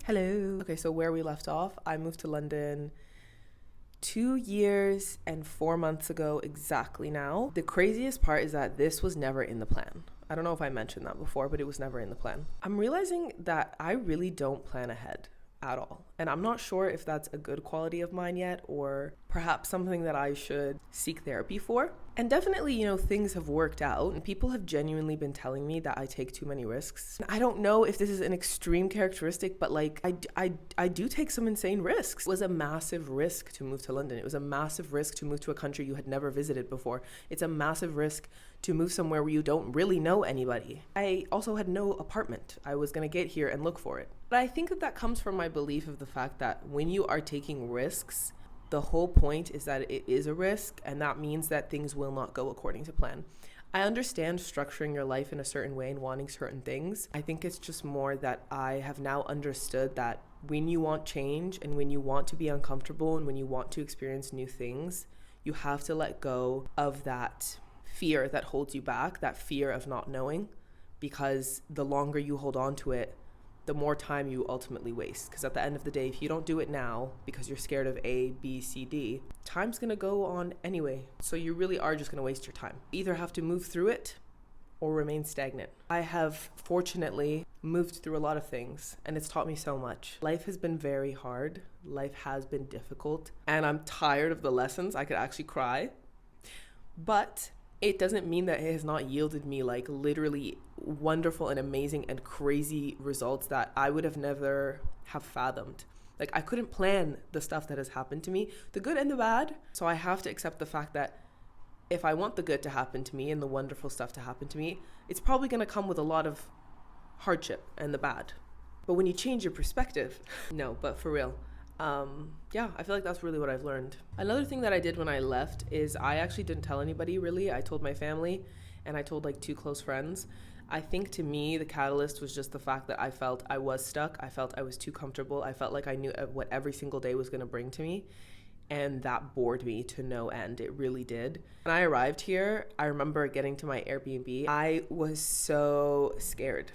Hello. Okay, so where we left off, I moved to London 2 years and 4 months ago exactly now. The craziest part is that this was never in the plan. I don't know if I mentioned that before, but it was never in the plan. I'm realizing that I really don't plan ahead at all. And I'm not sure if that's a good quality of mine yet, or perhaps something that I should seek therapy for. And definitely, things have worked out and people have genuinely been telling me that I take too many risks. I don't know if this is an extreme characteristic, but I do take some insane risks. It was a massive risk to move to London. It was a massive risk to move to a country you had never visited before. It's a massive risk to move somewhere where you don't really know anybody. I also had no apartment. I was gonna get here and look for it. But I think that comes from my belief of the fact that when you are taking risks, the whole point is that it is a risk, and that means that things will not go according to plan. I understand structuring your life in a certain way and wanting certain things. I think it's just more that I have now understood that when you want change and when you want to be uncomfortable and when you want to experience new things, you have to let go of that fear that holds you back, that fear of not knowing, because the longer you hold on to it, the more time you ultimately waste. Because at the end of the day, if you don't do it now because you're scared of A, B, C, D, time's gonna go on anyway. So you really are just gonna waste your time. Either have to move through it or remain stagnant. I have fortunately moved through a lot of things and it's taught me so much. Life has been very hard. Life has been difficult and I'm tired of the lessons. I could actually cry. But it doesn't mean that it has not yielded me literally wonderful and amazing and crazy results that I would have never have fathomed. I couldn't plan the stuff that has happened to me, the good and the bad. So I have to accept the fact that if I want the good to happen to me and the wonderful stuff to happen to me, it's probably gonna come with a lot of hardship and the bad. But when you change your perspective, no, but for real, I feel like that's really what I've learned. Another thing that I did when I left is I actually didn't tell anybody really. I told my family and I told 2 close friends. I think to me, the catalyst was just the fact that I felt I was stuck. I felt I was too comfortable. I felt like I knew what every single day was going to bring to me. And that bored me to no end. It really did. When I arrived here, I remember getting to my Airbnb. I was so scared.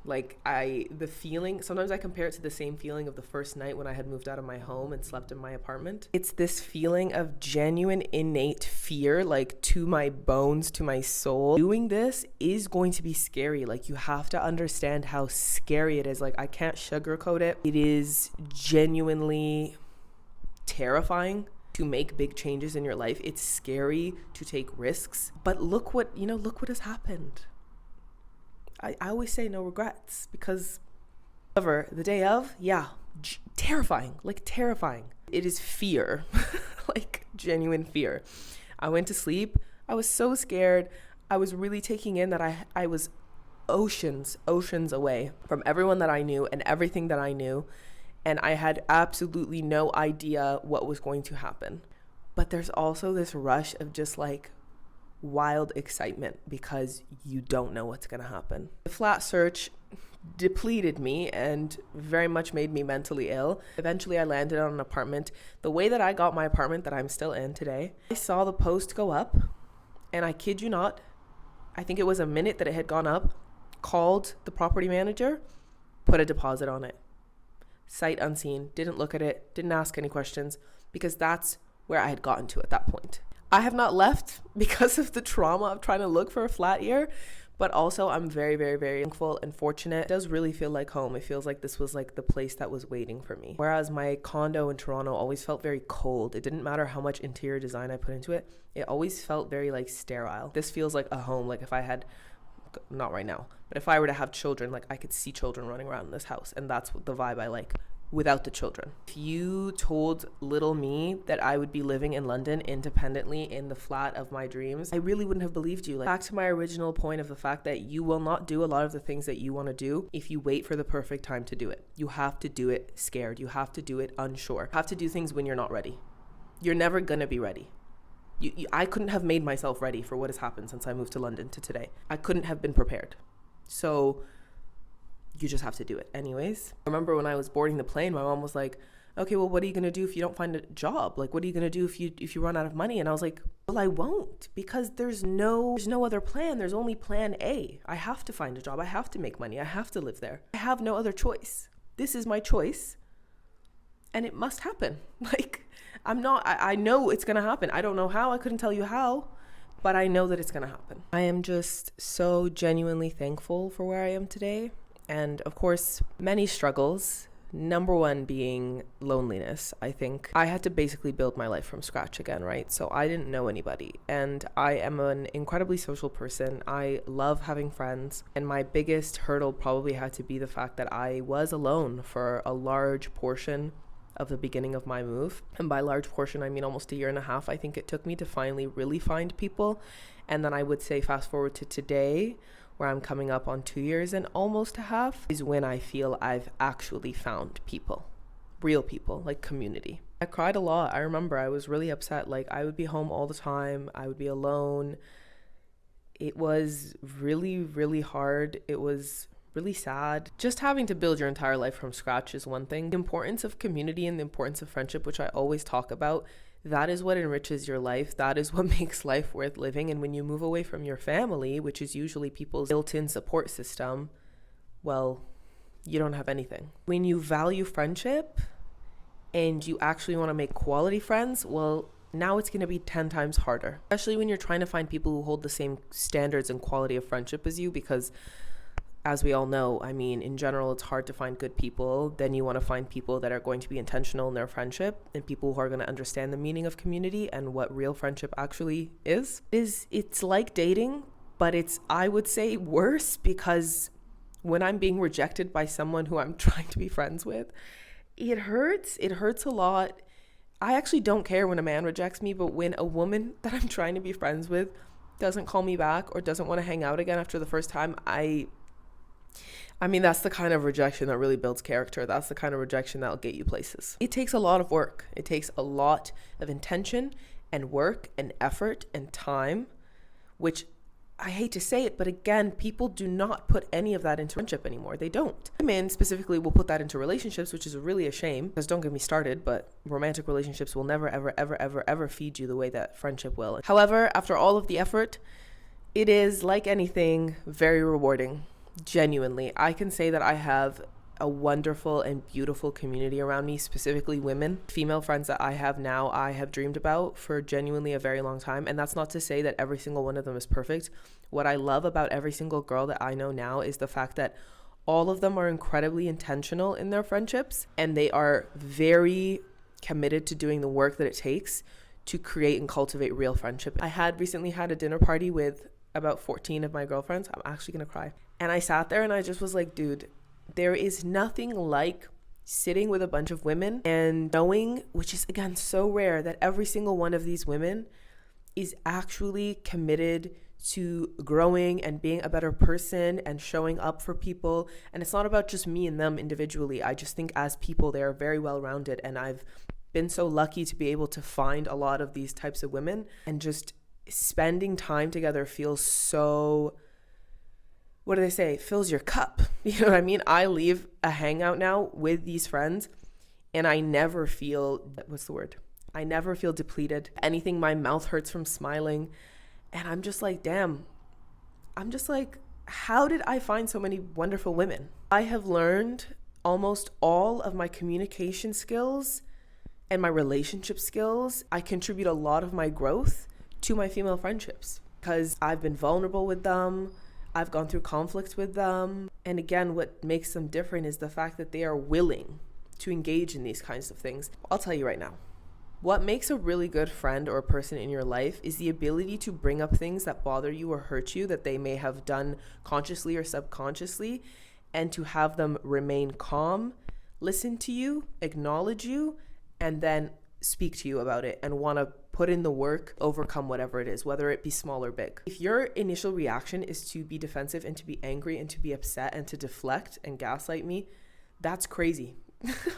The feeling, sometimes I compare it to the same feeling of the first night when I had moved out of my home and slept in my apartment. It's this feeling of genuine innate fear, to my bones, to my soul. Doing this is going to be scary. You have to understand how scary it is. I can't sugarcoat it. It is genuinely terrifying to make big changes in your life. It's scary to take risks, but look what has happened. I always say no regrets because however, the day of, terrifying. It is fear, genuine fear. I went to sleep. I was so scared. I was really taking in that I was oceans away from everyone that I knew and everything that I knew. And I had absolutely no idea what was going to happen. But there's also this rush of just wild excitement because you don't know what's going to happen. The flat search depleted me and very much made me mentally ill. Eventually I landed on an apartment. The way that I got my apartment that I'm still in today, I saw the post go up and I kid you not, I think it was a minute that it had gone up, called the property manager, put a deposit on it. Sight unseen, didn't look at it, didn't ask any questions because that's where I had gotten to at that point. I have not left because of the trauma of trying to look for a flat here, but also I'm very, very, very thankful and fortunate. It does really feel like home. It feels like this was the place that was waiting for me. Whereas my condo in Toronto always felt very cold. It didn't matter how much interior design I put into it. It always felt very sterile. This feels like a home. If I had, not right now, but if I were to have children, I could see children running around in this house. And that's the vibe I like. Without the children. If you told little me that I would be living in London independently in the flat of my dreams, I really wouldn't have believed you. Back to my original point of the fact that you will not do a lot of the things that you want to do if you wait for the perfect time to do it. You have to do it scared. You have to do it unsure. You have to do things when you're not ready. You're never gonna be ready. I couldn't have made myself ready for what has happened since I moved to London to today. I couldn't have been prepared. So you just have to do it anyways. I remember when I was boarding the plane, my mom was like, okay, well, what are you going to do if you don't find a job? What are you going to do if you run out of money? And I was like, well, I won't, because there's no other plan. There's only plan A. I have to find a job. I have to make money. I have to live there. I have no other choice. This is my choice and it must happen. Like, I know it's going to happen. I don't know how. I couldn't tell you how, but I know that it's going to happen. I am just so genuinely thankful for where I am today. And of course, many struggles. Number one being loneliness. I think I had to basically build my life from scratch again, right? So I didn't know anybody, and I am an incredibly social person. I love having friends, and my biggest hurdle probably had to be the fact that I was alone for a large portion of the beginning of my move. And by large portion, I mean almost a year and a half. I think it took me to finally really find people. And then I would say fast forward to today, where I'm coming up on 2 years and almost a half, is when I feel I've actually found people, real people, like community. I cried a lot. I remember I was really upset. Like, I would be home all the time. I would be alone. It was really, really hard. It was really sad. Just having to build your entire life from scratch is one thing. The importance of community and the importance of friendship, which I always talk about, that is what enriches your life. That is what makes life worth living. And when you move away from your family, which is usually people's built-in support system, well, you don't have anything. When you value friendship and you actually want to make quality friends, well, now it's going to be 10 times harder, especially when you're trying to find people who hold the same standards and quality of friendship as you, because as we all know, I mean, in general, it's hard to find good people. Then you want to find people that are going to be intentional in their friendship and people who are going to understand the meaning of community and what real friendship actually is. It's like dating, but it's, I would say, worse, because when I'm being rejected by someone who I'm trying to be friends with, it hurts. It hurts a lot. I actually don't care when a man rejects me, but when a woman that I'm trying to be friends with doesn't call me back or doesn't want to hang out again after the first time, I mean, that's the kind of rejection that really builds character. That's the kind of rejection that'll get you places. It takes a lot of work. It takes a lot of intention and work and effort and time, which I hate to say it, but again, people do not put any of that into friendship anymore. They don't. Women specifically will put that into relationships, which is really a shame, because don't get me started, but romantic relationships will never, ever, ever, ever, ever feed you the way that friendship will. However, after all of the effort, it is, like anything, very rewarding. Genuinely, I can say that I have a wonderful and beautiful community around me, specifically women. Female friends that I have now, I have dreamed about for genuinely a very long time. And that's not to say that every single one of them is perfect. What I love about every single girl that I know now is the fact that all of them are incredibly intentional in their friendships, and they are very committed to doing the work that it takes to create and cultivate real friendship. I had recently had a dinner party with about 14 of my girlfriends. I'm actually gonna cry. And I sat there and I just was like, dude, there is nothing like sitting with a bunch of women and knowing, which is again so rare, that every single one of these women is actually committed to growing and being a better person and showing up for people. And it's not about just me and them individually. I just think as people, they are very well-rounded. And I've been so lucky to be able to find a lot of these types of women, and just spending time together feels so, what do they say? It fills your cup. You know what I mean? I leave a hangout now with these friends and I never feel, I never feel depleted. Anything, my mouth hurts from smiling. And I'm just like, damn. I'm just like, how did I find so many wonderful women? I have learned almost all of my communication skills and my relationship skills. I contribute a lot of my growth to my female friendships because I've been vulnerable with them. I've gone through conflicts with them. And again, what makes them different is the fact that they are willing to engage in these kinds of things. I'll tell you right now, what makes a really good friend or a person in your life is the ability to bring up things that bother you or hurt you that they may have done consciously or subconsciously, and to have them remain calm, listen to you, acknowledge you, and then speak to you about it and want to put in the work, overcome whatever it is, whether it be small or big. If your initial reaction is to be defensive and to be angry and to be upset and to deflect and gaslight me, that's crazy.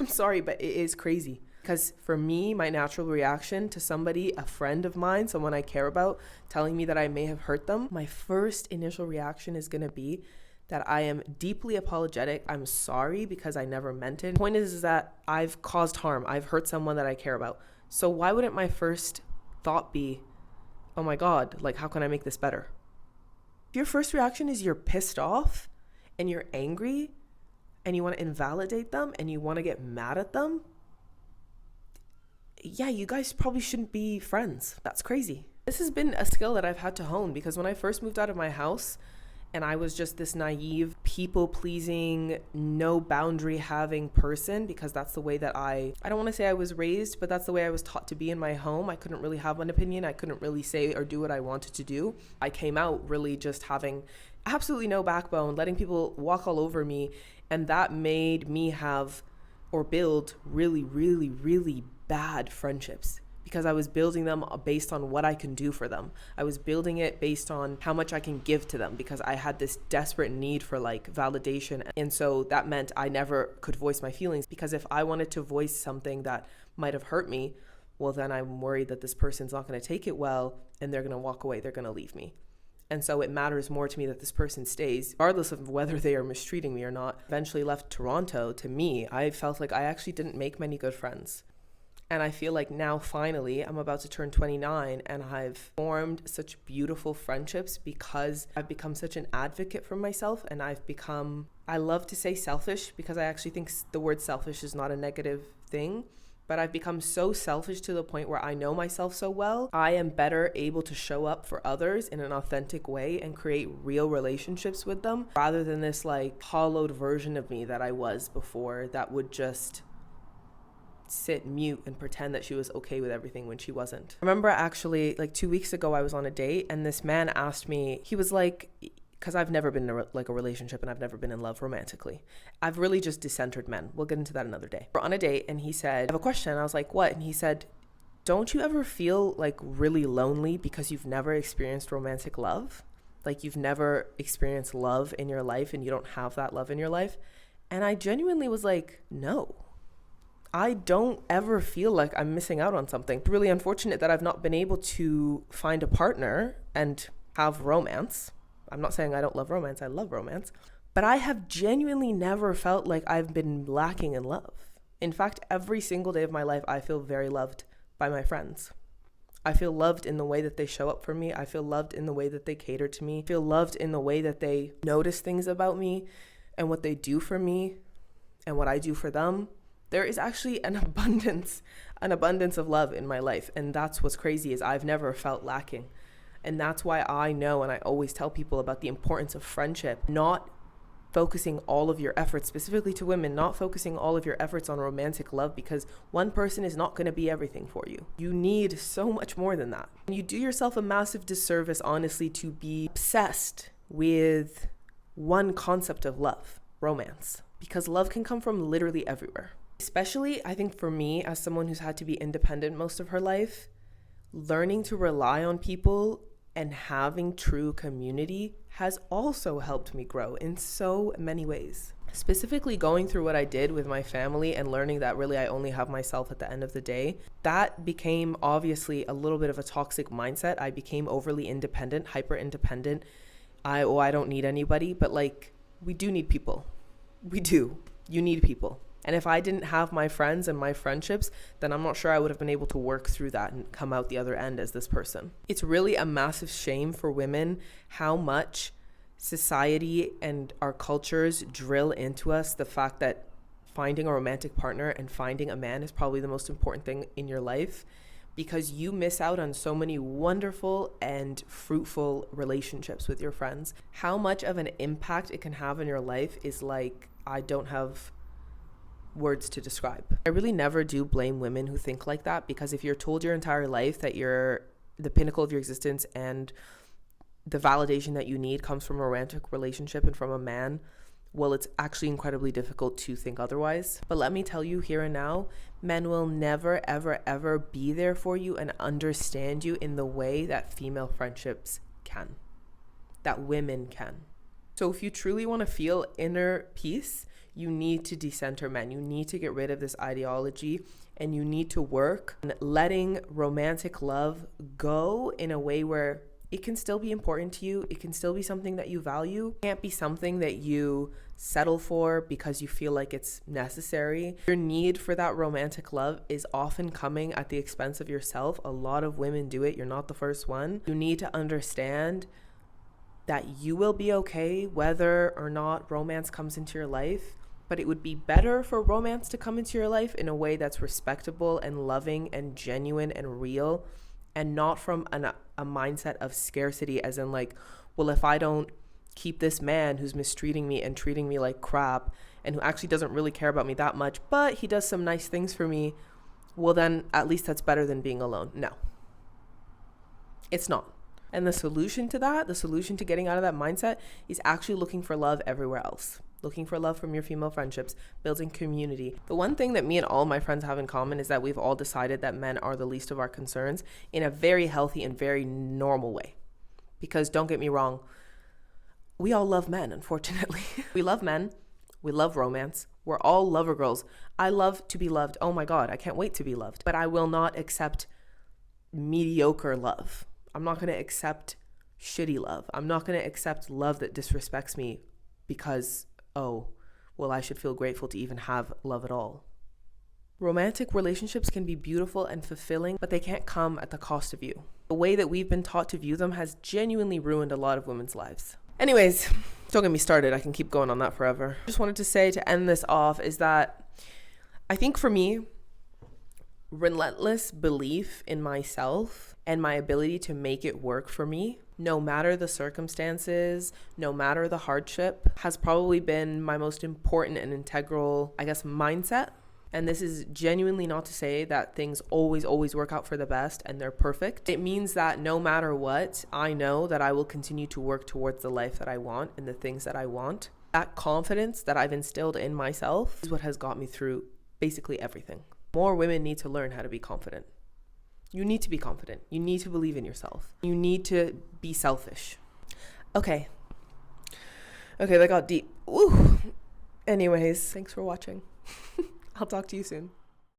I'm sorry, but it is crazy. Because for me, my natural reaction to somebody, a friend of mine, someone I care about, telling me that I may have hurt them, my first initial reaction is going to be that I am deeply apologetic. I'm sorry because I never meant it. The point is that I've caused harm. I've hurt someone that I care about. So why wouldn't my first thought be, oh my God, like, how can I make this better? If your first reaction is you're pissed off and you're angry and you want to invalidate them and you want to get mad at them, yeah, you guys probably shouldn't be friends. That's crazy. This has been a skill that I've had to hone, because when I first moved out of my house and I was just this naive, people-pleasing, no boundary having person, because that's the way that I don't want to say I was raised, but that's the way I was taught to be in my home. I couldn't really have an opinion. I couldn't really say or do what I wanted to do. I came out really just having absolutely no backbone, letting people walk all over me. And that made me have or build really, really, really bad friendships, because I was building them based on what I can do for them. I was building it based on how much I can give to them, because I had this desperate need for like validation. And so that meant I never could voice my feelings, because if I wanted to voice something that might have hurt me, well, then I'm worried that this person's not going to take it well and they're going to walk away. They're going to leave me. And so it matters more to me that this person stays, regardless of whether they are mistreating me or not. Eventually left Toronto. To me, I felt like I actually didn't make many good friends. And I feel like now, finally, I'm about to turn 29 and I've formed such beautiful friendships, because I've become such an advocate for myself, and I love to say selfish, because I actually think the word selfish is not a negative thing, but I've become so selfish to the point where I know myself so well. I am better able to show up for others in an authentic way and create real relationships with them, rather than this like hollowed version of me that I was before, that would just sit mute and pretend that she was okay with everything when she wasn't. I remember actually like 2 weeks ago, I was on a date and this man asked me, he was like, because I've never been in a relationship and I've never been in love romantically. I've really just decentered men. We'll get into that another day. We're on a date and he said, I have a question. I was like, what? And he said, don't you ever feel like really lonely because you've never experienced romantic love? Like you've never experienced love in your life and you don't have that love in your life? And I genuinely was like, no. I don't ever feel like I'm missing out on something. It's really unfortunate that I've not been able to find a partner and have romance. I'm not saying I don't love romance. I love romance. But I have genuinely never felt like I've been lacking in love. In fact, every single day of my life, I feel very loved by my friends. I feel loved in the way that they show up for me. I feel loved in the way that they cater to me. I feel loved in the way that they notice things about me and what they do for me and what I do for them. There is actually an abundance of love in my life. And that's what's crazy, is I've never felt lacking. And that's why I know, and I always tell people about the importance of friendship, not focusing all of your efforts, specifically to women, not focusing all of your efforts on romantic love, because one person is not going to be everything for you. You need so much more than that. And you do yourself a massive disservice, honestly, to be obsessed with one concept of love, romance, because love can come from literally everywhere. Especially, I think for me, as someone who's had to be independent most of her life, learning to rely on people and having true community has also helped me grow in so many ways. Specifically, going through what I did with my family and learning that really I only have myself at the end of the day, that became obviously a little bit of a toxic mindset. I became overly independent, hyper independent. I don't need anybody, but like, we do need people. We do. You need people. And if I didn't have my friends and my friendships, then I'm not sure I would have been able to work through that and come out the other end as this person. It's really a massive shame for women how much society and our cultures drill into us the fact that finding a romantic partner and finding a man is probably the most important thing in your life, because you miss out on so many wonderful and fruitful relationships with your friends. How much of an impact it can have in your life is like, I don't have words to describe. I really never do blame women who think like that, because if you're told your entire life that you're the pinnacle of your existence and the validation that you need comes from a romantic relationship and from a man, well, it's actually incredibly difficult to think otherwise. But let me tell you here and now, men will never, ever, ever be there for you and understand you in the way that female friendships can, that women can. So if you truly want to feel inner peace, you need to decenter men. You need to get rid of this ideology, and you need to work on letting romantic love go in a way where it can still be important to you. It can still be something that you value. It can't be something that you settle for because you feel like it's necessary. Your need for that romantic love is often coming at the expense of yourself. A lot of women do it. You're not the first one. You need to understand that you will be okay whether or not romance comes into your life. but it would be better for romance to come into your life in a way that's respectable and loving and genuine and real, and not from a mindset of scarcity, as in like, well, if I don't keep this man who's mistreating me and treating me like crap and who actually doesn't really care about me that much, but he does some nice things for me, well, then at least that's better than being alone. No, it's not. And the solution to that, the solution to getting out of that mindset, is actually looking for love everywhere else. Looking for love from your female friendships, building community. The one thing that me and all my friends have in common is that we've all decided that men are the least of our concerns in a very healthy and very normal way. Because don't get me wrong, we all love men, unfortunately. We love men. We love romance. We're all lover girls. I love to be loved. Oh my God, I can't wait to be loved. But I will not accept mediocre love. I'm not going to accept shitty love. I'm not going to accept love that disrespects me because, oh, well, I should feel grateful to even have love at all. Romantic relationships can be beautiful and fulfilling, but they can't come at the cost of you. The way that we've been taught to view them has genuinely ruined a lot of women's lives. Anyways, don't get me started. I can keep going on that forever. Just wanted to say to end this off is that I think for me, relentless belief in myself and my ability to make it work for me, no matter the circumstances, no matter the hardship, has probably been my most important and integral, mindset. And this is genuinely not to say that things always work out for the best and they're perfect. It means that no matter what, I know that I will continue to work towards the life that I want and the things that I want. That confidence that I've instilled in myself is what has got me through basically everything. More women need to learn how to be confident. You need to be confident. You need to believe in yourself. You need to be selfish. Okay, that got deep. Woo. Anyways, thanks for watching. I'll talk to you soon.